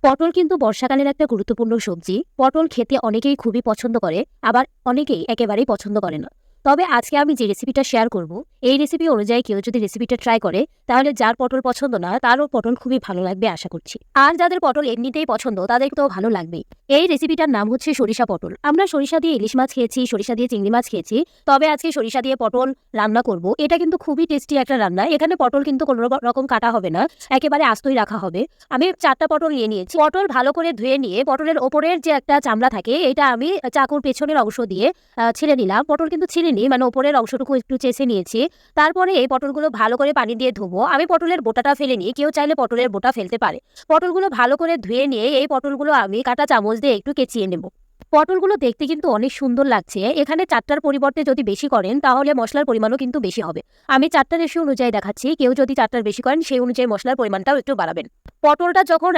পটল কিন্তু বর্ষাকালের একটা গুরুত্বপূর্ণ সবজি। পটল খেতে অনেকেই খুবই পছন্দ করে, আবার অনেকেই একেবারেই পছন্দ করে না। তবে আজকে আমি যে রেসিপিটা শেয়ার করব, এই রেসিপি অনুযায়ী কেউ যদি রেসিপিটা ট্রাই করে, তাহলে যার পটল পছন্দ না, তারও পটল খুবই ভালো লাগবে আশা করছি। আর যাদের পটল এমনিতেই পছন্দ, তাদের তো ভালো লাগবেই। এই রেসিপিটার নাম হচ্ছে সরিষা পটল। আমরা সরিষা দিয়ে ইলিশ মাছ খেয়েছি, সরিষা দিয়ে চিংড়ি মাছ খেয়েছি। তবে আজকে সরিষা দিয়ে পটল রান্না করব। এটা কিন্তু খুবই টেস্টি একটা রান্না। এখানে পটল কিন্তু কোনো রকম কাটা হবে না, একেবারে আস্তই রাখা হবে। আমি ৪টা পটল নিয়ে নিয়েছি। পটল ভালো করে ধুয়ে নিয়ে পটলের ওপরের যে একটা চামড়া থাকে, এটা আমি চাকুর পেছনের অংশ দিয়ে ছিলে নিলাম। পটল কিন্তু ছিলিনি, মানে ওপরের অংশটুকু একটু চেঁচে নিয়েছি। তারপরে এই পটলগুলো ভালো করে পানি দিয়ে ধুবো। আমি পটলের বোটাটা ফেলে নিই, কেউ চাইলে পটলের বোটা ফেলতে পারে। পটলগুলো ভালো করে ধুয়ে নিয়ে এই পটলগুলো আমি কাঁটা চামচ দিয়ে একটু কেচিয়ে নেব। পটলগুলো দেখতে কিন্তু অনেক সুন্দর লাগছে। এখানে ৪টার পরিবর্তে যদি বেশি করেন, তাহলে মসলার পরিমাণও কিন্তু বেশি হবে। আমি ৪টা রেশিও অনুযায়ী দেখাচ্ছি। কেউ যদি ৪টার বেশি করেন, সেই অনুযায়ী মসলার পরিমাণটাও একটু বাড়াবেন। পটলটা যখন